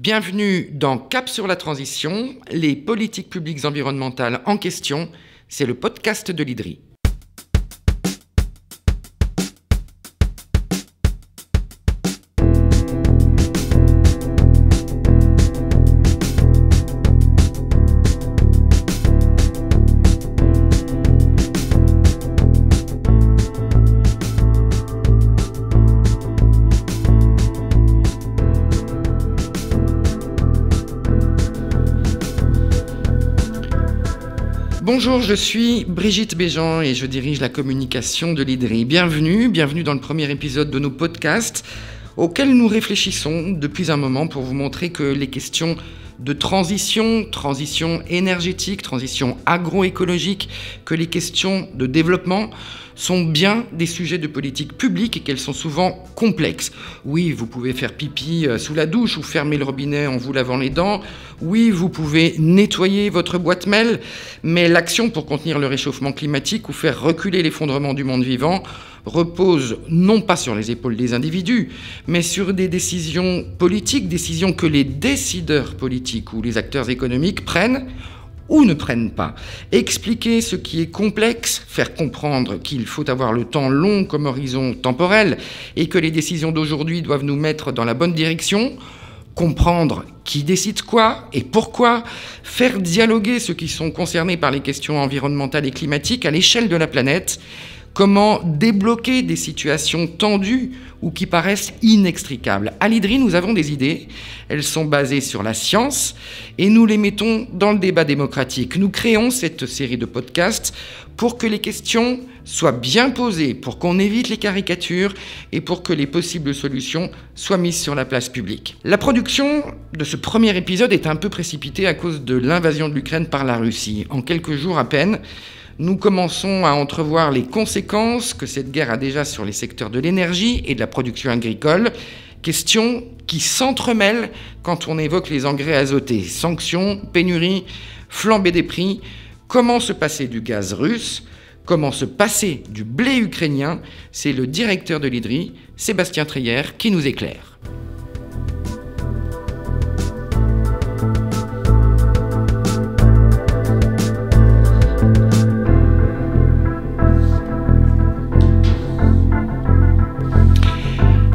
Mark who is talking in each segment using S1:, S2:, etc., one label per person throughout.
S1: Bienvenue dans Cap sur la transition, les politiques publiques environnementales en question, c'est le podcast de l'IDRI. Bonjour, je suis Brigitte Béjean et je dirige la communication de l'IDRI. Bienvenue dans le premier épisode de nos podcasts auxquels nous réfléchissons depuis un moment pour vous montrer que les questions de transition énergétique, transition agroécologique, que les questions de développement sont bien des sujets de politique publique et qu'elles sont souvent complexes. Oui, vous pouvez faire pipi sous la douche ou fermer le robinet en vous lavant les dents. Oui, vous pouvez nettoyer votre boîte mail, mais l'action pour contenir le réchauffement climatique ou faire reculer l'effondrement du monde vivant repose non pas sur les épaules des individus, mais sur des décisions politiques, décisions que les décideurs politiques ou les acteurs économiques prennent ou ne prennent pas. Expliquer ce qui est complexe, faire comprendre qu'il faut avoir le temps long comme horizon temporel et que les décisions d'aujourd'hui doivent nous mettre dans la bonne direction, comprendre qui décide quoi et pourquoi, faire dialoguer ceux qui sont concernés par les questions environnementales et climatiques à l'échelle de la planète, comment débloquer des situations tendues ou qui paraissent inextricables. À l'IDRI, nous avons des idées, elles sont basées sur la science et nous les mettons dans le débat démocratique. Nous créons cette série de podcasts pour que les questions soient bien posées, pour qu'on évite les caricatures et pour que les possibles solutions soient mises sur la place publique. La production de ce premier épisode est un peu précipitée à cause de l'invasion de l'Ukraine par la Russie. En quelques jours à peine, nous commençons à entrevoir les conséquences que cette guerre a déjà sur les secteurs de l'énergie et de la production agricole, questions qui s'entremêlent quand on évoque les engrais azotés. Sanctions, pénuries, flambée des prix, comment se passer du gaz russe, comment se passer du blé ukrainien, c'est le directeur de l'IDRI, Sébastien Treyer, qui nous éclaire.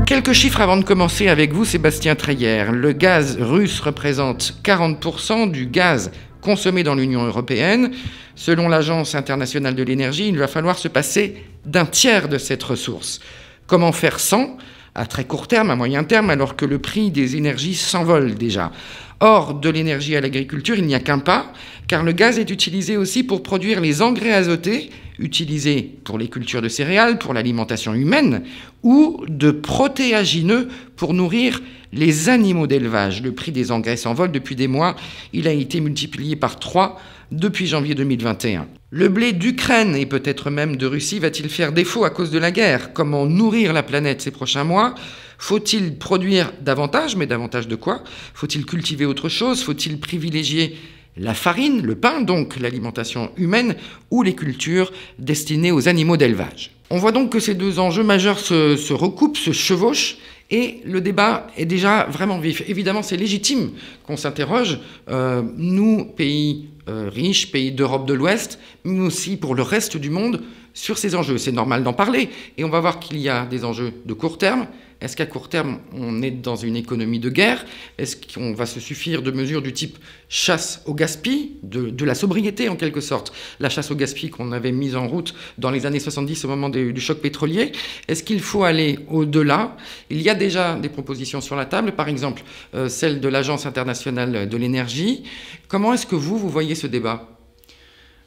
S1: Quelques chiffres avant de commencer avec vous, Sébastien Treyer. Le gaz russe représente 40% du gaz consommé dans l'Union européenne. Selon l'Agence internationale de l'énergie, il va falloir se passer d'un tiers de cette ressource. Comment faire sans, à très court terme, à moyen terme, alors que le prix des énergies s'envole déjà ? Or, de l'énergie à l'agriculture, il n'y a qu'un pas, car le gaz est utilisé aussi pour produire les engrais azotés, utilisés pour les cultures de céréales, pour l'alimentation humaine, ou de protéagineux pour nourrir les animaux d'élevage. Le prix des engrais s'envole depuis des mois. Il a été multiplié par 3 depuis janvier 2021. Le blé d'Ukraine et peut-être même de Russie va-t-il faire défaut à cause de la guerre ? Comment nourrir la planète ces prochains mois ? Faut-il produire davantage ? Mais davantage de quoi ? Faut-il cultiver autre chose ? Faut-il privilégier la farine, le pain, donc l'alimentation humaine, ou les cultures destinées aux animaux d'élevage ? On voit donc que ces deux enjeux majeurs se recoupent, se chevauchent, et le débat est déjà vraiment vif. Évidemment, c'est légitime qu'on s'interroge, nous, pays riches, pays d'Europe de l'Ouest, mais aussi pour le reste du monde, sur ces enjeux. C'est normal d'en parler, et on va voir qu'il y a des enjeux de court terme. Est-ce qu'à court terme, on est dans une économie de guerre ? Est-ce qu'on va se suffire de mesures du type chasse au gaspillage, de la sobriété en quelque sorte ? La chasse au gaspillage qu'on avait mise en route dans les années 70 au moment du choc pétrolier. Est-ce qu'il faut aller au-delà ? Il y a déjà des propositions sur la table, par exemple celle de l'Agence internationale de l'énergie. Comment est-ce que vous voyez ce débat ?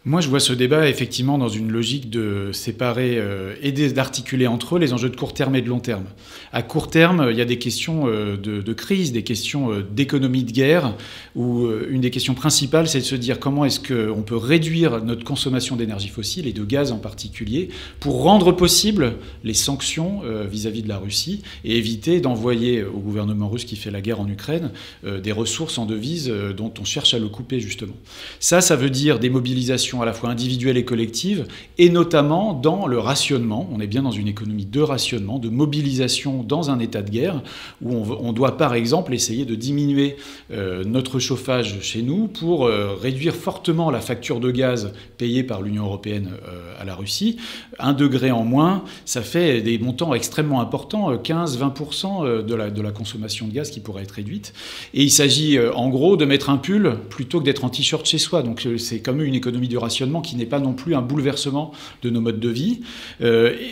S2: Moi, je vois ce débat effectivement dans une logique de séparer et d'articuler entre eux les enjeux de court terme et de long terme. À court terme, il y a des questions de crise, des questions d'économie de guerre, où une des questions principales, c'est de se dire comment est-ce qu'on peut réduire notre consommation d'énergie fossile et de gaz en particulier pour rendre possible les sanctions vis-à-vis de la Russie et éviter d'envoyer au gouvernement russe qui fait la guerre en Ukraine des ressources en devises dont on cherche à le couper justement. Ça veut dire des mobilisations mobilisation à la fois individuelle et collective, et notamment dans le rationnement. On est bien dans une économie de rationnement, de mobilisation dans un état de guerre, où on doit par exemple essayer de diminuer notre chauffage chez nous pour réduire fortement la facture de gaz payée par l'Union européenne à la Russie. 1 degré en moins, ça fait des montants extrêmement importants, 15-20% de la consommation de gaz qui pourrait être réduite. Et il s'agit en gros de mettre un pull plutôt que d'être en t-shirt chez soi. Donc c'est quand même une économie du rationnement qui n'est pas non plus un bouleversement de nos modes de vie,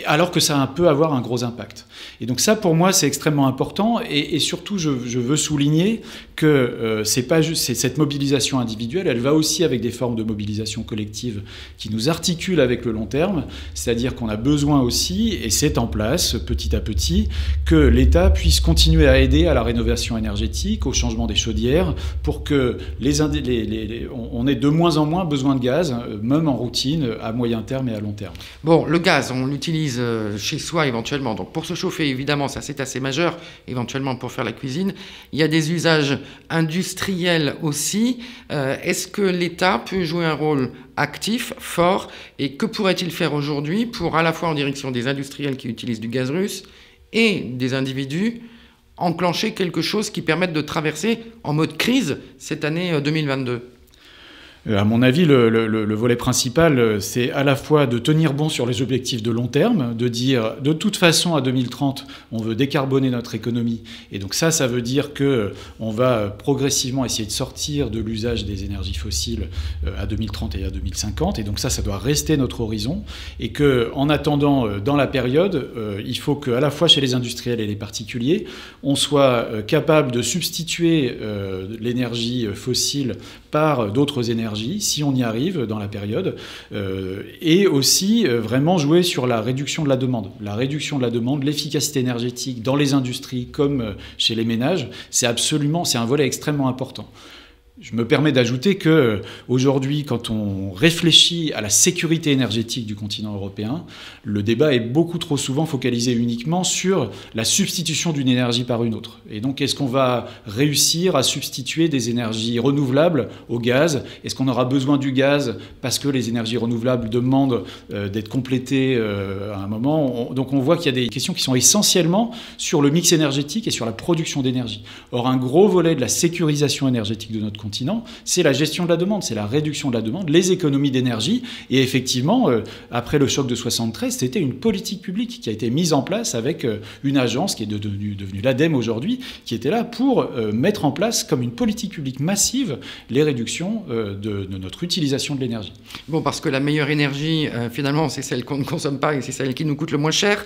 S2: alors que ça peut avoir un gros impact. Et donc ça, pour moi, c'est extrêmement important. Et surtout, je veux souligner que c'est pas juste cette mobilisation individuelle, elle va aussi avec des formes de mobilisation collective qui nous articulent avec le long terme. C'est-à-dire qu'on a besoin aussi, et c'est en place petit à petit, que l'État puisse continuer à aider à la rénovation énergétique, au changement des chaudières, pour que on ait de moins en moins besoin de gaz, même en routine, à moyen terme et à long terme.
S1: Bon, le gaz, on l'utilise chez soi éventuellement. Donc pour se chauffer, évidemment, ça c'est assez majeur, éventuellement pour faire la cuisine. Il y a des usages industriels aussi. Est-ce que l'État peut jouer un rôle actif, fort, et que pourrait-il faire aujourd'hui pour, à la fois en direction des industriels qui utilisent du gaz russe et des individus, enclencher quelque chose qui permette de traverser en mode crise cette année 2022 ?
S2: À mon avis, le volet principal, c'est à la fois de tenir bon sur les objectifs de long terme, de dire de toute façon à 2030, on veut décarboner notre économie. Et donc ça veut dire qu'on va progressivement essayer de sortir de l'usage des énergies fossiles à 2030 et à 2050. Et donc ça doit rester notre horizon. Et qu'en attendant, dans la période, il faut qu'à la fois chez les industriels et les particuliers, on soit capable de substituer l'énergie fossile par d'autres énergies, si on y arrive dans la période, et aussi vraiment jouer sur la réduction de la demande. La réduction de la demande, l'efficacité énergétique dans les industries comme chez les ménages, c'est un volet extrêmement important. Je me permets d'ajouter qu'aujourd'hui, quand on réfléchit à la sécurité énergétique du continent européen, le débat est beaucoup trop souvent focalisé uniquement sur la substitution d'une énergie par une autre. Et donc, est-ce qu'on va réussir à substituer des énergies renouvelables au gaz ? Est-ce qu'on aura besoin du gaz parce que les énergies renouvelables demandent d'être complétées à un moment ? Donc, on voit qu'il y a des questions qui sont essentiellement sur le mix énergétique et sur la production d'énergie. Or, un gros volet de la sécurisation énergétique de notre continent, c'est la gestion de la demande, c'est la réduction de la demande, les économies d'énergie. Et effectivement, après le choc de 73, c'était une politique publique qui a été mise en place avec une agence qui est devenue l'ADEME aujourd'hui, qui était là pour mettre en place comme une politique publique massive les réductions de notre utilisation de l'énergie.
S1: Bon, parce que la meilleure énergie, finalement, c'est celle qu'on ne consomme pas et c'est celle qui nous coûte le moins cher.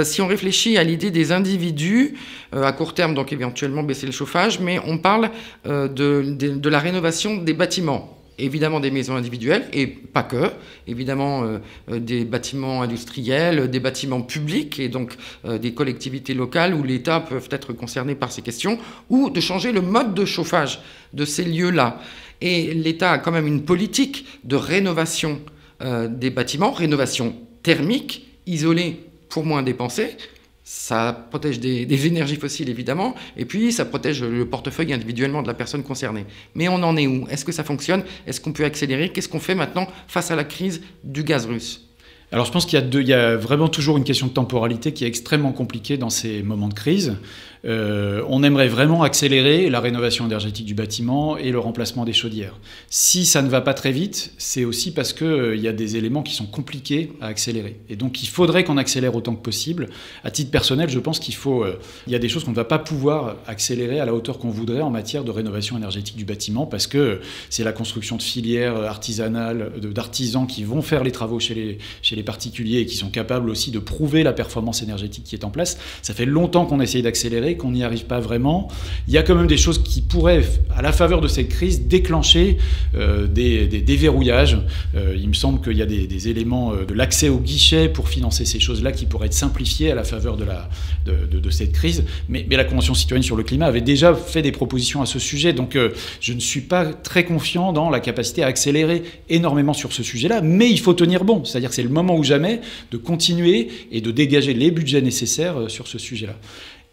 S1: Si on réfléchit à l'idée des individus, à court terme, donc éventuellement baisser le chauffage, mais on parle de la rénovation des bâtiments. Évidemment des maisons individuelles, et pas que, évidemment des bâtiments industriels, des bâtiments publics, et donc des collectivités locales où l'État peut être concerné par ces questions, ou de changer le mode de chauffage de ces lieux-là. Et l'État a quand même une politique de rénovation des bâtiments, rénovation thermique, isolée pour moins dépenser. Ça protège des énergies fossiles, évidemment, et puis ça protège le portefeuille individuellement de la personne concernée. Mais on en est où ? Est-ce que ça fonctionne ? Est-ce qu'on peut accélérer ? Qu'est-ce qu'on fait maintenant face à la crise du gaz russe ?
S2: Alors je pense qu'il y a vraiment toujours une question de temporalité qui est extrêmement compliquée dans ces moments de crise. On aimerait vraiment accélérer la rénovation énergétique du bâtiment et le remplacement des chaudières. Si ça ne va pas très vite, c'est aussi parce qu'il y a des éléments qui sont compliqués à accélérer. Et donc il faudrait qu'on accélère autant que possible. À titre personnel, je pense il y a des choses qu'on ne va pas pouvoir accélérer à la hauteur qu'on voudrait en matière de rénovation énergétique du bâtiment, parce que c'est la construction de filières artisanales, d'artisans qui vont faire les travaux chez les particuliers et qui sont capables aussi de prouver la performance énergétique qui est en place. Ça fait longtemps qu'on essaye d'accélérer, qu'on n'y arrive pas vraiment. Il y a quand même des choses qui pourraient, à la faveur de cette crise, déclencher des déverrouillages. Il me semble qu'il y a des éléments de l'accès au guichet pour financer ces choses-là qui pourraient être simplifiés à la faveur de cette crise. Mais la Convention citoyenne sur le climat avait déjà fait des propositions à ce sujet. Donc je ne suis pas très confiant dans la capacité à accélérer énormément sur ce sujet-là. Mais il faut tenir bon. C'est-à-dire que c'est le moment ou jamais de continuer et de dégager les budgets nécessaires sur ce sujet-là.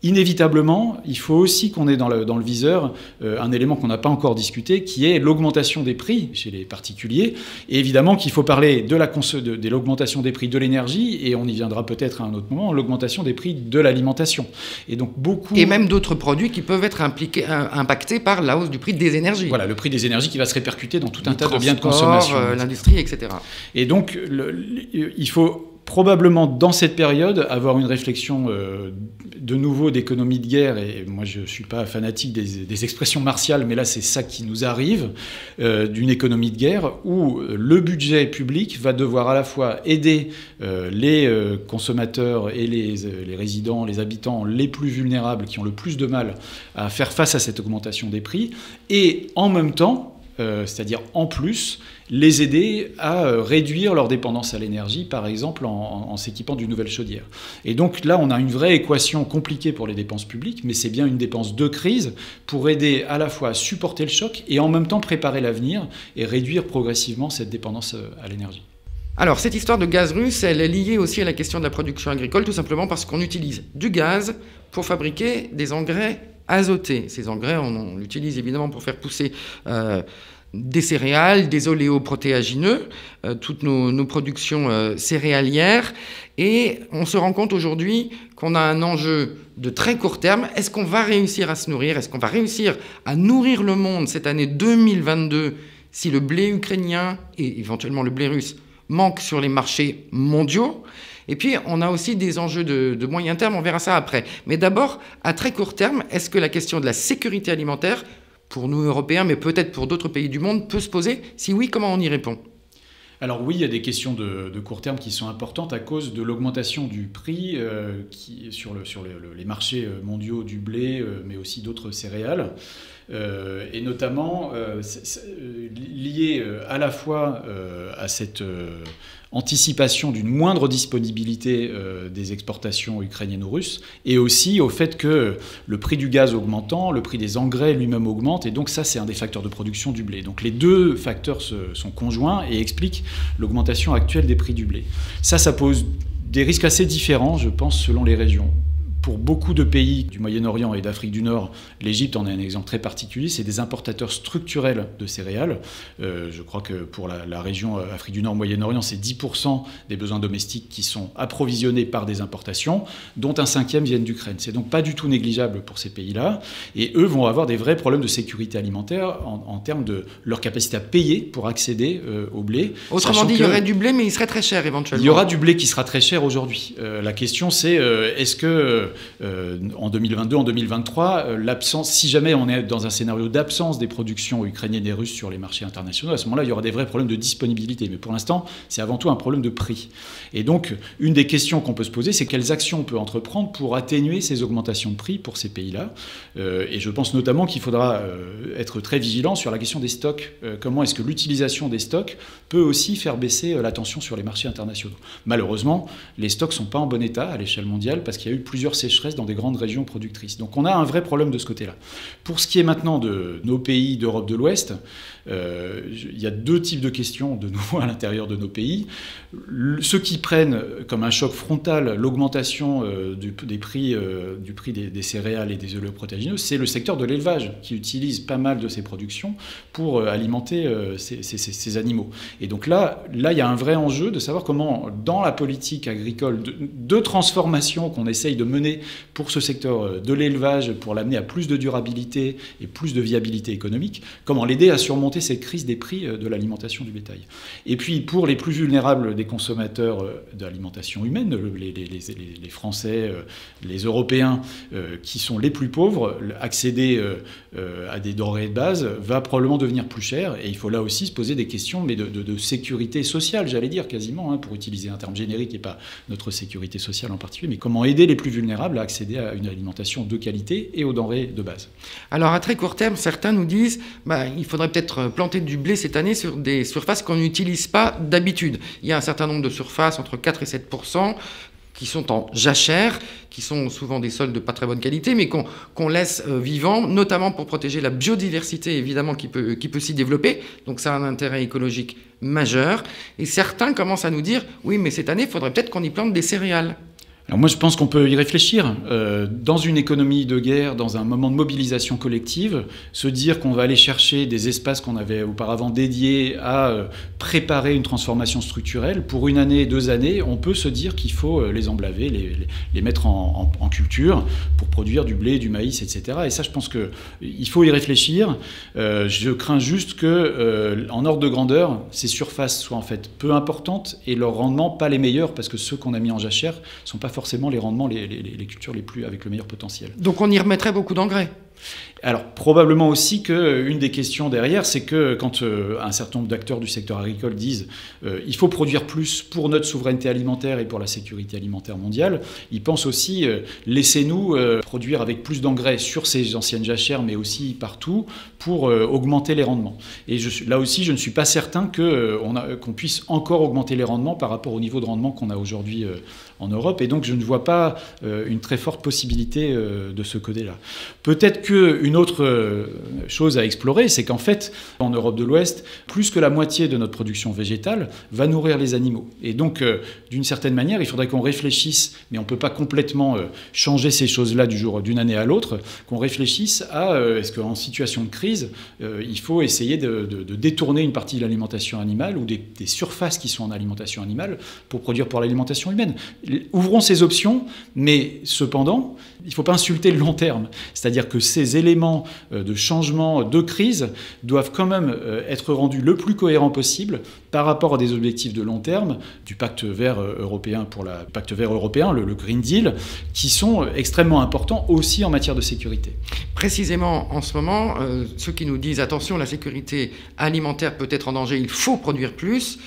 S2: Inévitablement, il faut aussi qu'on ait dans le viseur un élément qu'on n'a pas encore discuté, qui est l'augmentation des prix chez les particuliers. Et évidemment qu'il faut parler de l'augmentation des prix de l'énergie, et on y viendra peut-être à un autre moment, l'augmentation des prix de l'alimentation.
S1: Et même d'autres produits qui peuvent être impactés par la hausse du prix des énergies.
S2: Voilà, le prix des énergies qui va se répercuter dans tout un tas de biens de consommation.
S1: L'industrie, etc.
S2: Et donc, il faut probablement, dans cette période, avoir une réflexion de nouveau d'économie de guerre, et moi je ne suis pas fanatique des expressions martiales, mais là c'est ça qui nous arrive, d'une économie de guerre, où le budget public va devoir à la fois aider les consommateurs et les résidents, les habitants les plus vulnérables, qui ont le plus de mal à faire face à cette augmentation des prix, et en même temps, c'est-à-dire en plus, les aider à réduire leur dépendance à l'énergie, par exemple en s'équipant d'une nouvelle chaudière. Et donc là, on a une vraie équation compliquée pour les dépenses publiques, mais c'est bien une dépense de crise pour aider à la fois à supporter le choc et en même temps préparer l'avenir et réduire progressivement cette dépendance à l'énergie.
S1: Alors, cette histoire de gaz russe, elle est liée aussi à la question de la production agricole, tout simplement parce qu'on utilise du gaz pour fabriquer des engrais azotés. Ces engrais, on l'utilise évidemment pour faire pousser des céréales, des oléoprotéagineux, toutes nos productions céréalières. Et on se rend compte aujourd'hui qu'on a un enjeu de très court terme. Est-ce qu'on va réussir à se nourrir? Est-ce qu'on va réussir à nourrir le monde cette année 2022 si le blé ukrainien et éventuellement le blé russe manquent sur les marchés mondiaux? Et puis, on a aussi des enjeux de moyen terme, on verra ça après. Mais d'abord, à très court terme, est-ce que la question de la sécurité alimentaire, pour nous Européens, mais peut-être pour d'autres pays du monde, peut se poser? Si oui, comment on y répond?
S2: Alors oui, il y a des questions de court terme qui sont importantes à cause de l'augmentation du prix sur les marchés mondiaux du blé, mais aussi d'autres céréales. Et notamment lié à la fois à cette anticipation d'une moindre disponibilité des exportations ukrainiennes ou russes, et aussi au fait que le prix du gaz augmentant, le prix des engrais lui-même augmente, et donc ça c'est un des facteurs de production du blé. Donc les deux facteurs sont conjoints et expliquent l'augmentation actuelle des prix du blé. Ça pose des risques assez différents, je pense, selon les régions. Pour beaucoup de pays du Moyen-Orient et d'Afrique du Nord, l'Égypte en est un exemple très particulier, c'est des importateurs structurels de céréales. Je crois que pour la région Afrique du Nord, Moyen-Orient, c'est 10% des besoins domestiques qui sont approvisionnés par des importations, dont un cinquième viennent d'Ukraine. C'est donc pas du tout négligeable pour ces pays-là. Et eux vont avoir des vrais problèmes de sécurité alimentaire en termes de leur capacité à payer pour accéder au blé.
S1: Autrement dit, il y aurait du blé, mais il serait très cher éventuellement.
S2: Il y aura du blé qui sera très cher aujourd'hui. La question c'est, est-ce que en 2022, en 2023, si jamais on est dans un scénario d'absence des productions ukrainiennes et russes sur les marchés internationaux, à ce moment-là, il y aura des vrais problèmes de disponibilité. Mais pour l'instant, c'est avant tout un problème de prix. Et donc, une des questions qu'on peut se poser, c'est quelles actions on peut entreprendre pour atténuer ces augmentations de prix pour ces pays-là. Et je pense notamment qu'il faudra être très vigilant sur la question des stocks. Comment est-ce que l'utilisation des stocks peut aussi faire baisser la tension sur les marchés internationaux? Malheureusement, les stocks ne sont pas en bon état à l'échelle mondiale parce qu'il y a eu plusieurs sécheresse dans des grandes régions productrices. Donc on a un vrai problème de ce côté-là. Pour ce qui est maintenant de nos pays d'Europe de l'Ouest, il y a deux types de questions de nouveau à l'intérieur de nos pays. Ceux qui prennent comme un choc frontal l'augmentation du prix des céréales et des oléoprotéagineux, c'est le secteur de l'élevage qui utilise pas mal de ces productions pour alimenter ces animaux. Et donc là, il y a un vrai enjeu de savoir comment, dans la politique agricole de transformation qu'on essaye de mener pour ce secteur de l'élevage, pour l'amener à plus de durabilité et plus de viabilité économique, comment l'aider à surmonter cette crise des prix de l'alimentation du bétail. Et puis, pour les plus vulnérables des consommateurs d'alimentation humaine, les Français, les Européens, qui sont les plus pauvres, accéder à des denrées de base va probablement devenir plus cher. Et il faut là aussi se poser des questions mais de sécurité sociale, j'allais dire quasiment, pour utiliser un terme générique et pas notre sécurité sociale en particulier, mais comment aider les plus vulnérables à accéder à une alimentation de qualité et aux denrées de base.
S1: Alors à très court terme, certains nous disent il faudrait peut-être planter du blé cette année sur des surfaces qu'on n'utilise pas d'habitude. Il y a un certain nombre de surfaces, entre 4 et 7%, qui sont en jachère, qui sont souvent des sols de pas très bonne qualité, mais qu'on laisse vivants, notamment pour protéger la biodiversité, évidemment, qui peut s'y développer. Donc ça a un intérêt écologique majeur. Et certains commencent à nous dire, oui, mais cette année, il faudrait peut-être qu'on y plante des céréales.
S2: Alors moi, je pense qu'on peut y réfléchir. Dans une économie de guerre, dans un moment de mobilisation collective, se dire qu'on va aller chercher des espaces qu'on avait auparavant dédiés à préparer une transformation structurelle, pour 1 année, 2 années, on peut se dire qu'il faut les emblaver, les mettre en culture pour produire du blé, du maïs, etc. Et ça, je pense qu'il faut y réfléchir. Je crains juste qu'en ordre de grandeur, ces surfaces soient en fait peu importantes et leurs rendements pas les meilleurs, parce que ceux qu'on a mis en jachère ne sont pas forcément les rendements, les cultures les plus avec le meilleur potentiel.
S1: Donc on y remettrait beaucoup d'engrais?
S2: Alors probablement aussi qu'une des questions derrière, c'est que quand un certain nombre d'acteurs du secteur agricole disent il faut produire plus pour notre souveraineté alimentaire et pour la sécurité alimentaire mondiale, ils pensent aussi laissez-nous produire avec plus d'engrais sur ces anciennes jachères, mais aussi partout, pour augmenter les rendements. Et là aussi, je ne suis pas certain qu'on puisse encore augmenter les rendements par rapport au niveau de rendement qu'on a aujourd'hui en Europe. Et donc je ne vois pas une très forte possibilité de ce côté-là. Peut-être qu'une autre chose à explorer, c'est qu'en fait, en Europe de l'Ouest, plus que la moitié de notre production végétale va nourrir les animaux. Et donc, d'une certaine manière, il faudrait qu'on réfléchisse, mais on ne peut pas complètement changer ces choses-là d'une année à l'autre, qu'on réfléchisse à est-ce qu'en situation de crise, il faut essayer de détourner une partie de l'alimentation animale ou des surfaces qui sont en alimentation animale pour produire pour l'alimentation humaine. Ouvrons ces options, mais cependant, il ne faut pas insulter le long terme. C'est-à-dire que ces éléments de changement, de crise, doivent quand même être rendus le plus cohérents possible par rapport à des objectifs de long terme du pacte vert européen le Green Deal, qui sont extrêmement importants aussi en matière de sécurité.
S1: Précisément, en ce moment, ceux qui nous disent « attention, la sécurité alimentaire peut être en danger, il faut produire plus »,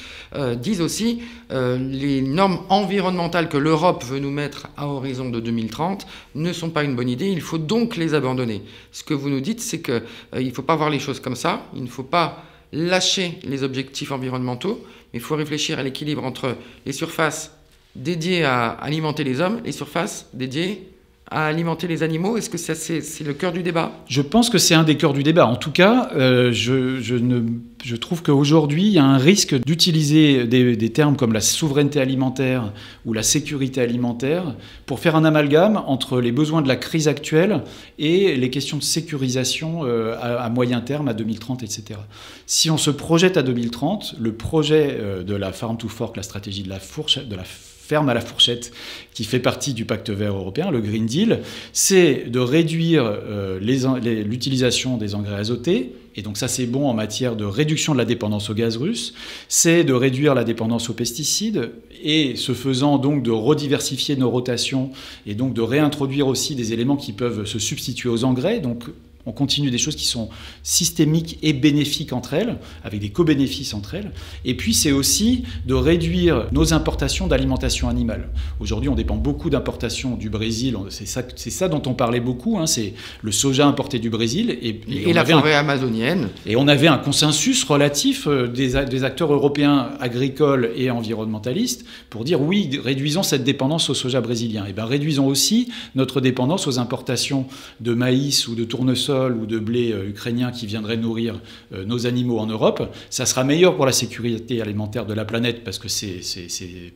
S1: disent aussi les normes environnementales que l'Europe veut nous mettre à horizon de 2030 ne sont pas une bonne idée, il faut donc les abandonner. Ce que vous nous dites, c'est qu'il ne faut pas voir les choses comme ça, il ne faut pas lâcher les objectifs environnementaux, mais il faut réfléchir à l'équilibre entre les surfaces dédiées à alimenter les hommes, les surfaces dédiées à alimenter les animaux. Est-ce que ça, c'est le cœur du débat?
S2: Je pense que c'est un des cœurs du débat. En tout cas, je trouve qu'aujourd'hui, il y a un risque d'utiliser des termes comme la souveraineté alimentaire ou la sécurité alimentaire pour faire un amalgame entre les besoins de la crise actuelle et les questions de sécurisation à moyen terme, à 2030, etc. Si on se projette à 2030, le projet de la Farm to Fork, la stratégie de la ferme à la fourchette, qui fait partie du pacte vert européen, le Green Deal, c'est de réduire l'utilisation des engrais azotés. Et donc ça, c'est bon en matière de réduction de la dépendance au gaz russe. C'est de réduire la dépendance aux pesticides et, ce faisant, donc de rediversifier nos rotations et donc de réintroduire aussi des éléments qui peuvent se substituer aux engrais. Donc on continue des choses qui sont systémiques et bénéfiques entre elles, avec des co-bénéfices entre elles. Et puis, c'est aussi de réduire nos importations d'alimentation animale. Aujourd'hui, on dépend beaucoup d'importations du Brésil. C'est ça dont on parlait beaucoup. C'est le soja importé du Brésil.
S1: Et la forêt amazonienne.
S2: Et on avait un consensus relatif des acteurs européens agricoles et environnementalistes pour dire oui, réduisons cette dépendance au soja brésilien. Et bien, réduisons aussi notre dépendance aux importations de maïs ou de tournesol ou de blé ukrainien qui viendrait nourrir nos animaux en Europe. Ça sera meilleur pour la sécurité alimentaire de la planète parce que ces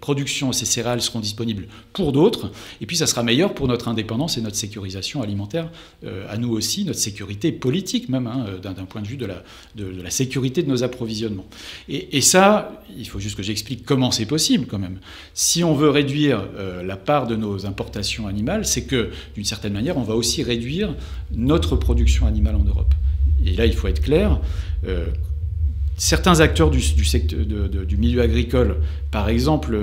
S2: productions, ces céréales seront disponibles pour d'autres. Et puis ça sera meilleur pour notre indépendance et notre sécurisation alimentaire, à nous aussi, notre sécurité politique même, d'un point de vue de la sécurité de nos approvisionnements. Et ça, il faut juste que j'explique comment c'est possible quand même. Si on veut réduire la part de nos importations animales, c'est que d'une certaine manière, on va aussi réduire notre production animale en Europe. Et là, il faut être clair, certains acteurs du milieu agricole, par exemple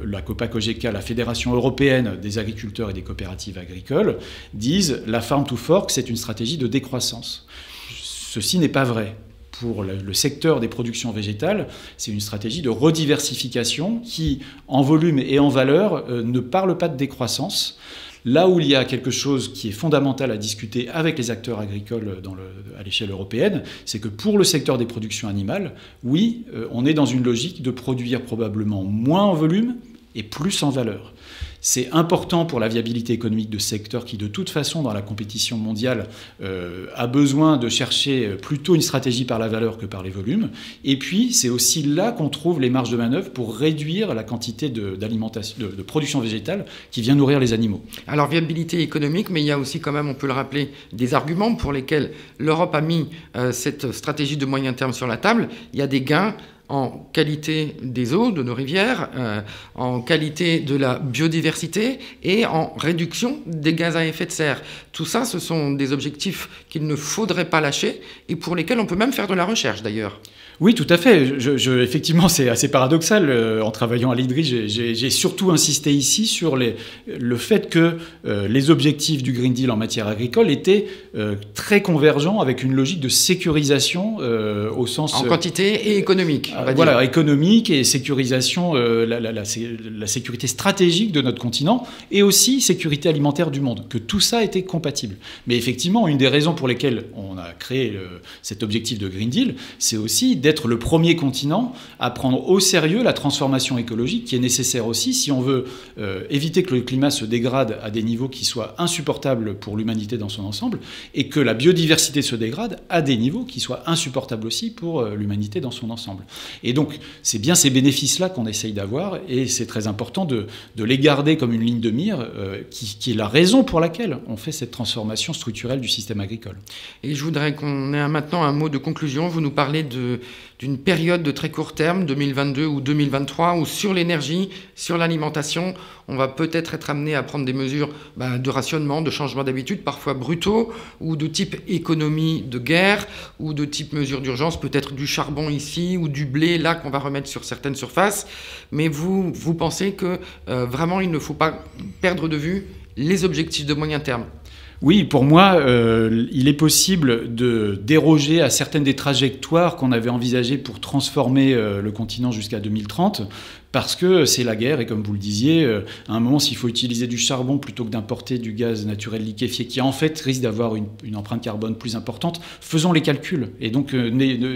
S2: la COPA-COGECA, la Fédération européenne des agriculteurs et des coopératives agricoles, disent la Farm to Fork, c'est une stratégie de décroissance. Ceci n'est pas vrai. Pour le secteur des productions végétales, c'est une stratégie de rediversification qui, en volume et en valeur, ne parle pas de décroissance. Là où il y a quelque chose qui est fondamental à discuter avec les acteurs agricoles à l'échelle européenne, c'est que pour le secteur des productions animales, oui, on est dans une logique de produire probablement moins en volume et plus en valeur. C'est important pour la viabilité économique de ce secteur qui, de toute façon, dans la compétition mondiale, a besoin de chercher plutôt une stratégie par la valeur que par les volumes. Et puis, c'est aussi là qu'on trouve les marges de manœuvre pour réduire la quantité de production végétale qui vient nourrir les animaux.
S1: Alors, viabilité économique, mais il y a aussi quand même, on peut le rappeler, des arguments pour lesquels l'Europe a mis cette stratégie de moyen terme sur la table. Il y a des gains en qualité des eaux de nos rivières, en qualité de la biodiversité et en réduction des gaz à effet de serre. Tout ça, ce sont des objectifs qu'il ne faudrait pas lâcher et pour lesquels on peut même faire de la recherche d'ailleurs.
S2: Oui, tout à fait. Effectivement, c'est assez paradoxal. En travaillant à l'IDRI, j'ai surtout insisté ici sur le fait que les objectifs du Green Deal en matière agricole étaient très convergents avec une logique de sécurisation au sens...
S1: En quantité et économique, on va dire.
S2: Voilà, économique et sécurisation, la sécurité stratégique de notre continent et aussi sécurité alimentaire du monde, que tout ça était compatible. Mais effectivement, une des raisons pour lesquelles on a créé cet objectif de Green Deal, c'est aussi d'être le premier continent à prendre au sérieux la transformation écologique qui est nécessaire aussi si on veut éviter que le climat se dégrade à des niveaux qui soient insupportables pour l'humanité dans son ensemble et que la biodiversité se dégrade à des niveaux qui soient insupportables aussi pour l'humanité dans son ensemble. Et donc, c'est bien ces bénéfices-là qu'on essaye d'avoir et c'est très important de les garder comme une ligne de mire qui est la raison pour laquelle on fait cette transformation structurelle du système agricole.
S1: Et je voudrais qu'on ait maintenant un mot de conclusion. Vous nous parlez d'une période de très court terme, 2022 ou 2023, où sur l'énergie, sur l'alimentation, on va peut-être être amené à prendre des mesures de rationnement, de changement d'habitude, parfois brutaux, ou de type économie de guerre, ou de type mesure d'urgence, peut-être du charbon ici, ou du blé là qu'on va remettre sur certaines surfaces. Mais vous pensez que vraiment il ne faut pas perdre de vue les objectifs de moyen terme?
S2: Oui, pour moi, il est possible de déroger à certaines des trajectoires qu'on avait envisagées pour transformer le continent jusqu'à 2030, parce que c'est la guerre, et comme vous le disiez, à un moment, s'il faut utiliser du charbon plutôt que d'importer du gaz naturel liquéfié, qui en fait risque d'avoir une empreinte carbone plus importante, faisons les calculs. Et donc,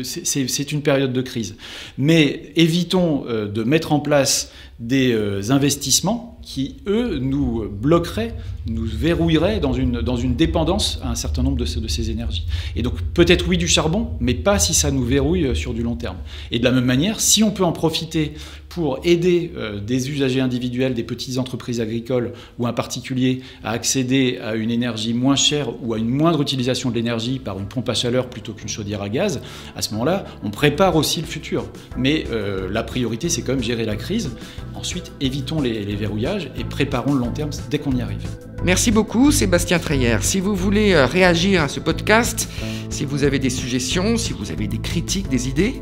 S2: c'est une période de crise. Mais évitons de mettre en place des investissements qui, eux, nous bloqueraient, nous verrouilleraient dans une dépendance à un certain nombre de ces énergies. Et donc, peut-être oui du charbon, mais pas si ça nous verrouille sur du long terme. Et de la même manière, si on peut en profiter pour aider des usagers individuels, des petites entreprises agricoles ou un particulier à accéder à une énergie moins chère ou à une moindre utilisation de l'énergie par une pompe à chaleur plutôt qu'une chaudière à gaz, à ce moment-là, on prépare aussi le futur. Mais la priorité, c'est quand même gérer la crise. Ensuite, évitons les verrouillages et préparons le long terme dès qu'on y arrive.
S1: Merci beaucoup, Sébastien Treyer. Si vous voulez réagir à ce podcast, si vous avez des suggestions, si vous avez des critiques, des idées,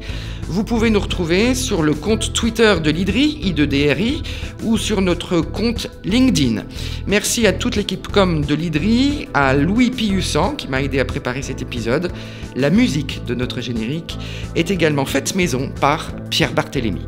S1: vous pouvez nous retrouver sur le compte Twitter de l'IDRI, I2DRI, ou sur notre compte LinkedIn. Merci à toute l'équipe com de l'IDRI, à Louis Piussan qui m'a aidé à préparer cet épisode. La musique de notre générique est également faite maison par Pierre Barthélémy.